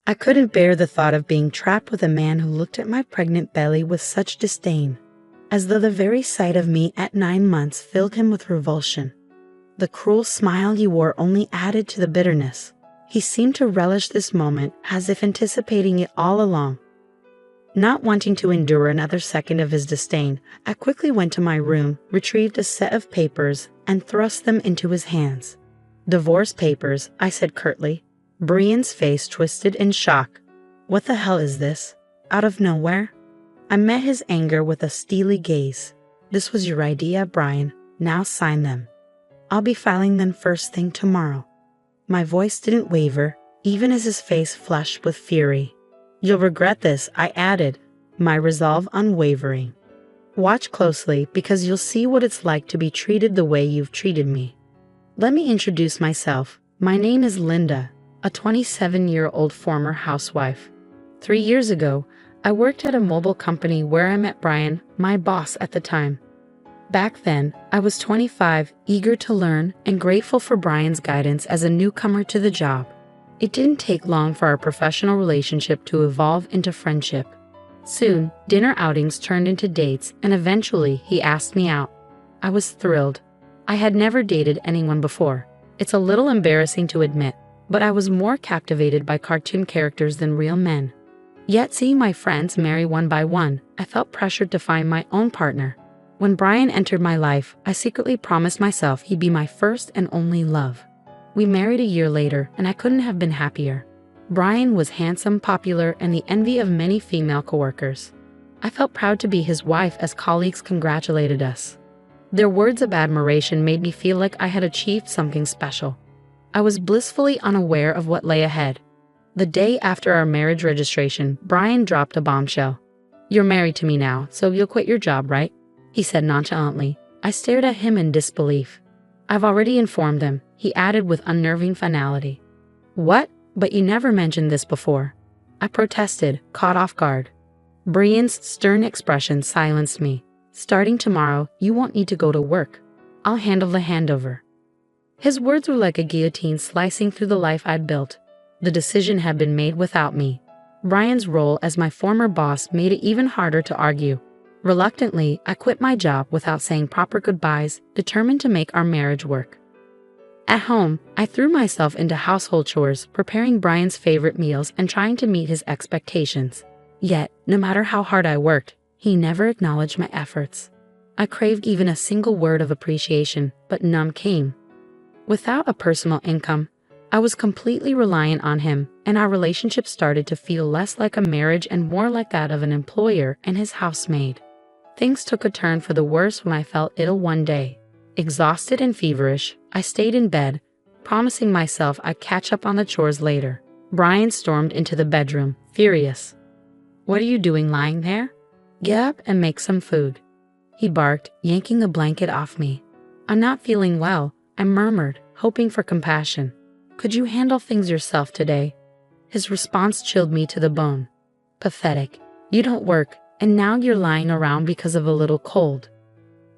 I couldn't bear the thought of being trapped with a man who looked at my pregnant belly with such disdain, as though the very sight of me at 9 months filled him with revulsion. The cruel smile he wore only added to the bitterness. He seemed to relish this moment, as if anticipating it all along. Not wanting to endure another second of his disdain, I quickly went to my room, retrieved a set of papers, and thrust them into his hands. "Divorce papers," I said curtly. Brian's face twisted in shock. "What the hell is this? Out of nowhere?" I met his anger with a steely gaze. "This was your idea, Brian. Now sign them. I'll be filing them first thing tomorrow." My voice didn't waver, even as his face flushed with fury. "You'll regret this," I added, my resolve unwavering. "Watch closely, because you'll see what it's like to be treated the way you've treated me. Let me introduce myself. My name is Linda, a 27-year-old former housewife. 3 years ago, I worked at a mobile company where I met Brian, my boss at the time. Back then, I was 25, eager to learn and grateful for Brian's guidance as a newcomer to the job. It didn't take long for our professional relationship to evolve into friendship. Soon, dinner outings turned into dates, and eventually he asked me out. I was thrilled. I had never dated anyone before. It's a little embarrassing to admit, but I was more captivated by cartoon characters than real men. Yet seeing my friends marry one by one, I felt pressured to find my own partner. When Brian entered my life, I secretly promised myself he'd be my first and only love. We married a year later, and I couldn't have been happier. Brian was handsome, popular, and the envy of many female coworkers. I felt proud to be his wife as colleagues congratulated us. Their words of admiration made me feel like I had achieved something special. I was blissfully unaware of what lay ahead. The day after our marriage registration, Brian dropped a bombshell. "You're married to me now, so you'll quit your job, right?" he said nonchalantly. I stared at him in disbelief. "I've already informed them," he added with unnerving finality. "What? But you never mentioned this before." I protested, caught off guard. Brian's stern expression silenced me. "Starting tomorrow, you won't need to go to work. I'll handle the handover." His words were like a guillotine slicing through the life I'd built. The decision had been made without me. Brian's role as my former boss made it even harder to argue. Reluctantly, I quit my job without saying proper goodbyes, determined to make our marriage work. At home, I threw myself into household chores, preparing Brian's favorite meals and trying to meet his expectations. Yet, no matter how hard I worked, he never acknowledged my efforts. I craved even a single word of appreciation, but none came. Without a personal income, I was completely reliant on him, and our relationship started to feel less like a marriage and more like that of an employer and his housemaid. Things took a turn for the worse when I fell ill one day. Exhausted and feverish, I stayed in bed, promising myself I'd catch up on the chores later. Brian stormed into the bedroom, furious. "What are you doing lying there? Get up and make some food," he barked, yanking a blanket off me. "I'm not feeling well," I murmured, hoping for compassion. "Could you handle things yourself today?" His response chilled me to the bone. "Pathetic. You don't work, and now you're lying around because of a little cold."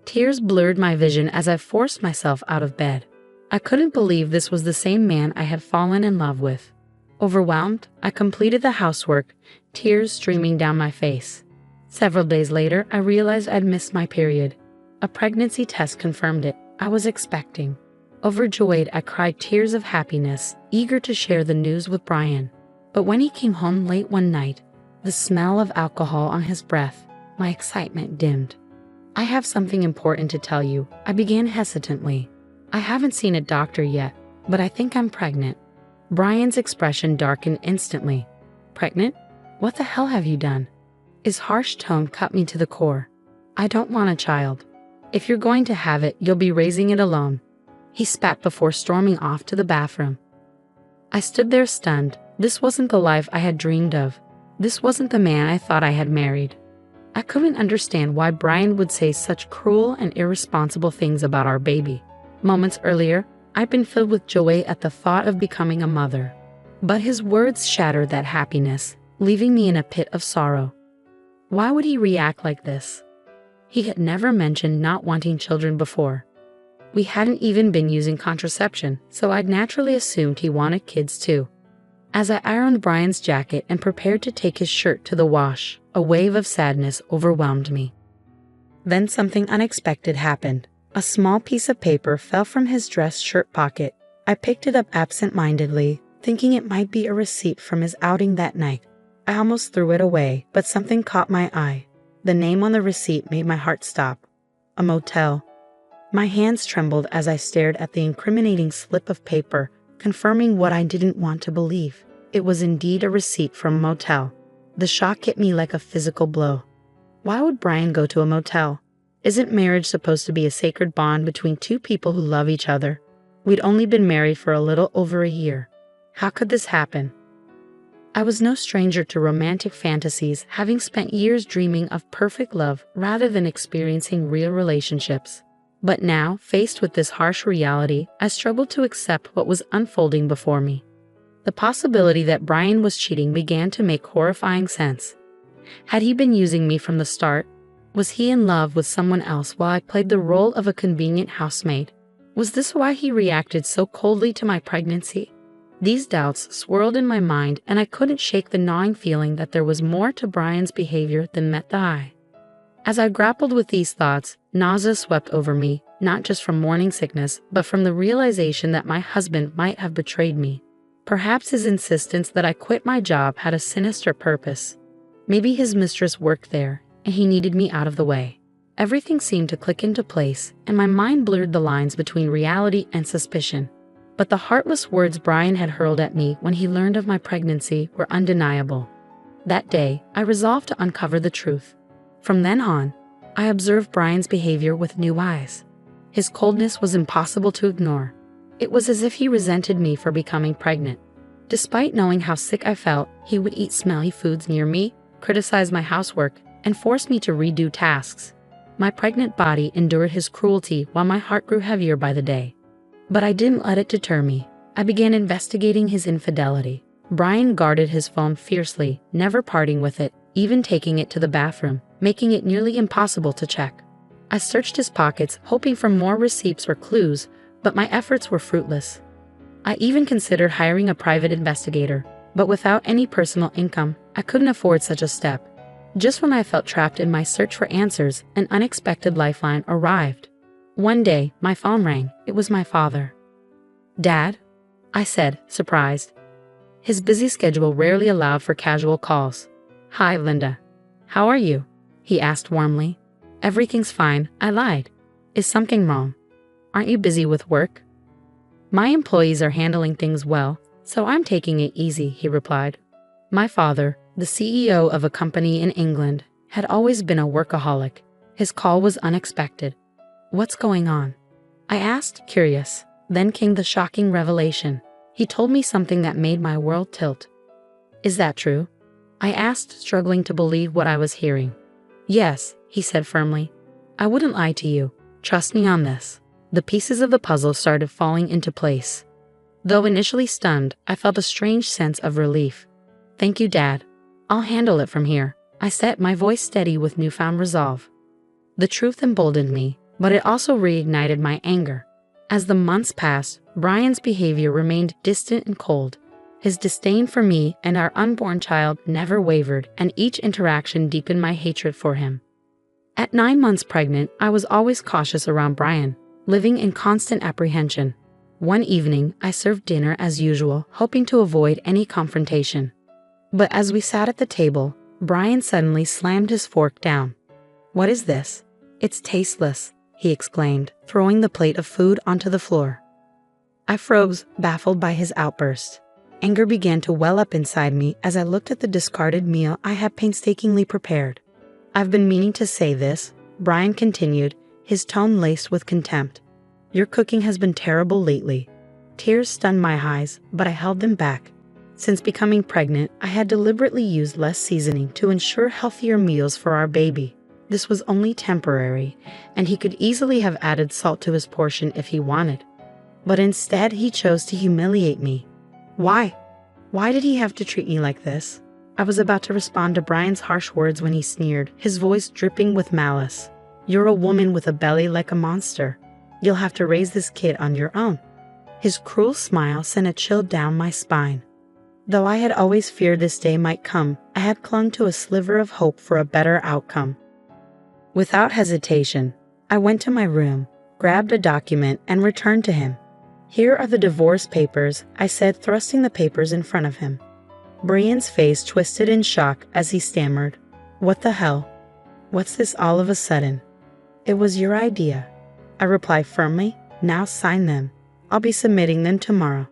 Tears blurred my vision as I forced myself out of bed. I couldn't believe this was the same man I had fallen in love with. Overwhelmed, I completed the housework, tears streaming down my face. Several days later, I realized I'd missed my period. A pregnancy test confirmed it. I was expecting. Overjoyed, I cried tears of happiness, eager to share the news with Brian. But when he came home late one night, the smell of alcohol on his breath, my excitement dimmed. "I have something important to tell you," I began hesitantly. "I haven't seen a doctor yet, but I think I'm pregnant." Brian's expression darkened instantly. "Pregnant? What the hell have you done?" His harsh tone cut me to the core. "I don't want a child. If you're going to have it, you'll be raising it alone." He spat before storming off to the bathroom. I stood there stunned. This wasn't the life I had dreamed of. This wasn't the man I thought I had married. I couldn't understand why Brian would say such cruel and irresponsible things about our baby. Moments earlier, I'd been filled with joy at the thought of becoming a mother. But his words shattered that happiness, leaving me in a pit of sorrow. Why would he react like this? He had never mentioned not wanting children before. We hadn't even been using contraception, so I'd naturally assumed he wanted kids too. As I ironed Brian's jacket and prepared to take his shirt to the wash, a wave of sadness overwhelmed me. Then something unexpected happened. A small piece of paper fell from his dress shirt pocket. I picked it up absent-mindedly, thinking it might be a receipt from his outing that night. I almost threw it away, but something caught my eye. The name on the receipt made my heart stop. A motel. My hands trembled as I stared at the incriminating slip of paper, confirming what I didn't want to believe. It was indeed a receipt from a motel. The shock hit me like a physical blow. Why would Brian go to a motel? Isn't marriage supposed to be a sacred bond between two people who love each other? We'd only been married for a little over a year. How could this happen? I was no stranger to romantic fantasies, having spent years dreaming of perfect love rather than experiencing real relationships. But now, faced with this harsh reality, I struggled to accept what was unfolding before me. The possibility that Brian was cheating began to make horrifying sense. Had he been using me from the start? Was he in love with someone else while I played the role of a convenient housemaid? Was this why he reacted so coldly to my pregnancy? These doubts swirled in my mind, and I couldn't shake the gnawing feeling that there was more to Brian's behavior than met the eye. As I grappled with these thoughts, nausea swept over me, not just from morning sickness, but from the realization that my husband might have betrayed me. Perhaps his insistence that I quit my job had a sinister purpose. Maybe his mistress worked there, and he needed me out of the way. Everything seemed to click into place, and my mind blurred the lines between reality and suspicion. But the heartless words Brian had hurled at me when he learned of my pregnancy were undeniable. That day, I resolved to uncover the truth. From then on, I observed Brian's behavior with new eyes. His coldness was impossible to ignore. It was as if he resented me for becoming pregnant. Despite knowing how sick I felt, he would eat smelly foods near me, criticize my housework, and force me to redo tasks. My pregnant body endured his cruelty while my heart grew heavier by the day. But I didn't let it deter me. I began investigating his infidelity. Brian guarded his phone fiercely, never parting with it, even taking it to the bathroom, making it nearly impossible to check. I searched his pockets, hoping for more receipts or clues, but my efforts were fruitless. I even considered hiring a private investigator, but without any personal income, I couldn't afford such a step. Just when I felt trapped in my search for answers, an unexpected lifeline arrived. One day, my phone rang. It was my father. "Dad?" I said, surprised. His busy schedule rarely allowed for casual calls. "Hi, Linda. How are you?" he asked warmly. "Everything's fine," I lied. "Is something wrong? Aren't you busy with work?" "My employees are handling things well, so I'm taking it easy," he replied. My father, the CEO of a company in England, had always been a workaholic. His call was unexpected. "What's going on?" I asked, curious. Then came the shocking revelation. He told me something that made my world tilt. "Is that true?" I asked, struggling to believe what I was hearing. "Yes," he said firmly. "I wouldn't lie to you. Trust me on this." The pieces of the puzzle started falling into place. Though initially stunned, I felt a strange sense of relief. "Thank you, Dad. I'll handle it from here," I said, my voice steady with newfound resolve. The truth emboldened me, but it also reignited my anger. As the months passed, Brian's behavior remained distant and cold. His disdain for me and our unborn child never wavered, and each interaction deepened my hatred for him. At 9 months pregnant, I was always cautious around Brian, living in constant apprehension. One evening, I served dinner as usual, hoping to avoid any confrontation. But as we sat at the table, Brian suddenly slammed his fork down. "What is this? It's tasteless," he exclaimed, throwing the plate of food onto the floor. I froze, baffled by his outburst. Anger began to well up inside me as I looked at the discarded meal I had painstakingly prepared. "I've been meaning to say this," Brian continued, his tone laced with contempt. "Your cooking has been terrible lately." Tears stunned my eyes, but I held them back. Since becoming pregnant, I had deliberately used less seasoning to ensure healthier meals for our baby. This was only temporary, and he could easily have added salt to his portion if he wanted. But instead, he chose to humiliate me. Why? Why did he have to treat me like this? I was about to respond to Brian's harsh words when he sneered, his voice dripping with malice. "You're a woman with a belly like a monster. You'll have to raise this kid on your own." His cruel smile sent a chill down my spine. Though I had always feared this day might come, I had clung to a sliver of hope for a better outcome. Without hesitation, I went to my room, grabbed a document, and returned to him. "Here are the divorce papers," I said, thrusting the papers in front of him. Brian's face twisted in shock as he stammered, "What the hell? What's this all of a sudden?" "It was your idea," I replied firmly. "Now sign them. I'll be submitting them tomorrow."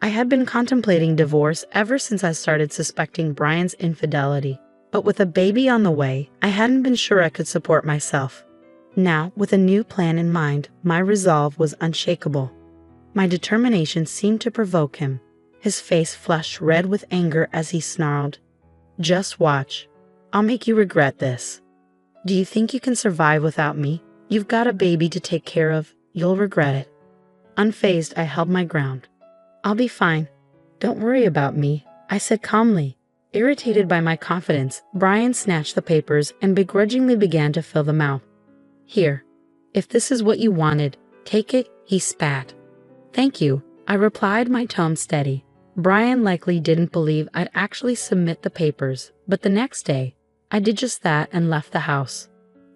I had been contemplating divorce ever since I started suspecting Brian's infidelity, but with a baby on the way, I hadn't been sure I could support myself. Now, with a new plan in mind, my resolve was unshakable. My determination seemed to provoke him. His face flushed red with anger as he snarled, "Just watch. I'll make you regret this. Do you think you can survive without me? You've got a baby to take care of. You'll regret it." Unfazed, I held my ground. "I'll be fine. Don't worry about me," I said calmly. Irritated by my confidence, Brian snatched the papers and begrudgingly began to fill them out. "Here. If this is what you wanted, take it," he spat. "Thank you," I replied, my tone steady. Brian likely didn't believe I'd actually submit the papers, but the next day, I did just that and left the house.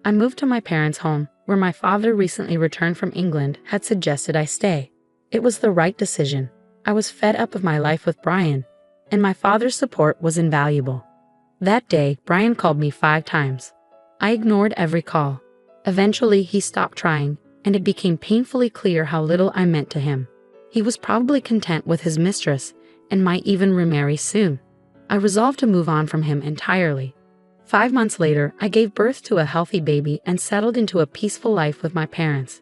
I moved to my parents' home, where my father, recently returned from England, had suggested I stay. It was the right decision. I was fed up with my life with Brian, and my father's support was invaluable. That day, Brian called me 5 times. I ignored every call. Eventually, he stopped trying, and it became painfully clear how little I meant to him. He was probably content with his mistress, and might even remarry soon. I resolved to move on from him entirely. 5 months later, I gave birth to a healthy baby and settled into a peaceful life with my parents.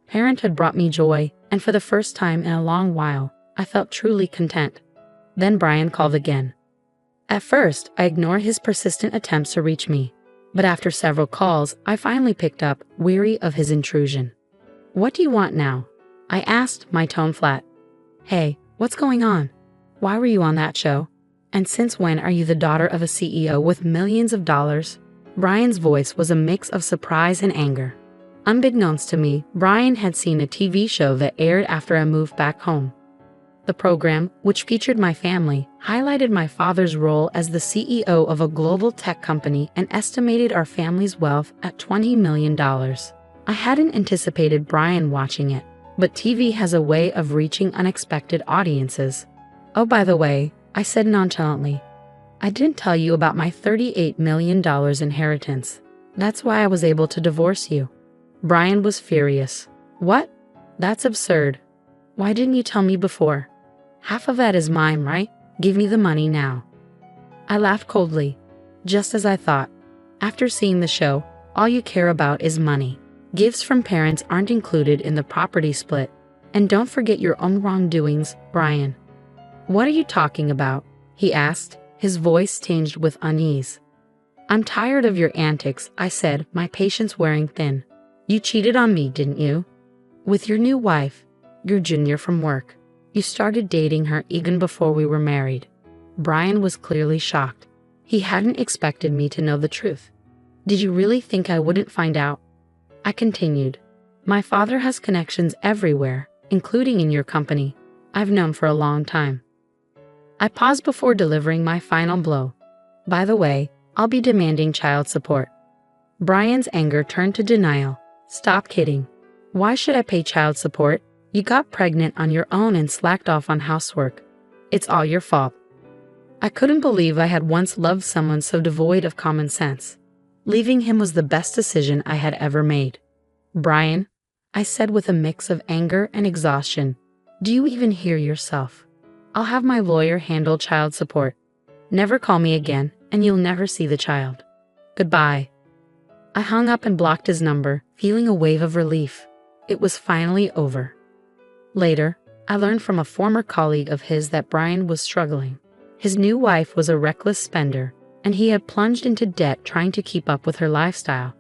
Parenthood brought me joy, and for the first time in a long while, I felt truly content. Then Brian called again. At first, I ignored his persistent attempts to reach me, but after several calls, I finally picked up, weary of his intrusion. "What do you want now?" I asked, my tone flat. "Hey, what's going on? Why were you on that show? And since when are you the daughter of a CEO with millions of dollars?" Brian's voice was a mix of surprise and anger. Unbeknownst to me, Brian had seen a TV show that aired after I moved back home. The program, which featured my family, highlighted my father's role as the CEO of a global tech company and estimated our family's wealth at $20 million. I hadn't anticipated Brian watching it, but TV has a way of reaching unexpected audiences. "Oh, by the way," I said nonchalantly, "I didn't tell you about my $38 million inheritance. That's why I was able to divorce you." Brian was furious. "What? That's absurd. Why didn't you tell me before? Half of that is mine, right? Give me the money now." I laughed coldly. Just as I thought. After seeing the show, all you care about is money. Gifts from parents aren't included in the property split. And don't forget your own wrongdoings, Brian. "What are you talking about?" he asked, his voice tinged with unease. "I'm tired of your antics," I said, my patience wearing thin. "You cheated on me, didn't you? With your new wife, your junior from work. You started dating her even before we were married." Brian was clearly shocked. He hadn't expected me to know the truth. "Did you really think I wouldn't find out?" I continued. "My father has connections everywhere, including in your company. I've known for a long time." I paused before delivering my final blow. "By the way, I'll be demanding child support." Brian's anger turned to denial. "Stop kidding. Why should I pay child support? You got pregnant on your own and slacked off on housework. It's all your fault." I couldn't believe I had once loved someone so devoid of common sense. Leaving him was the best decision I had ever made. "Brian," I said with a mix of anger and exhaustion, "do you even hear yourself? I'll have my lawyer handle child support. Never call me again, and you'll never see the child. Goodbye." I hung up and blocked his number, feeling a wave of relief. It was finally over. Later, I learned from a former colleague of his that Brian was struggling. His new wife was a reckless spender, and he had plunged into debt trying to keep up with her lifestyle.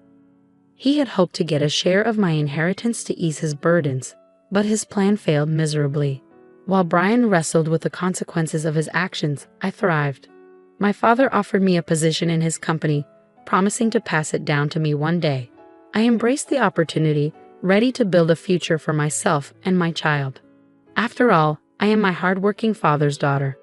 He had hoped to get a share of my inheritance to ease his burdens, but his plan failed miserably. While Brian wrestled with the consequences of his actions, I thrived. My father offered me a position in his company, promising to pass it down to me one day. I embraced the opportunity, ready to build a future for myself and my child. After all, I am my hardworking father's daughter.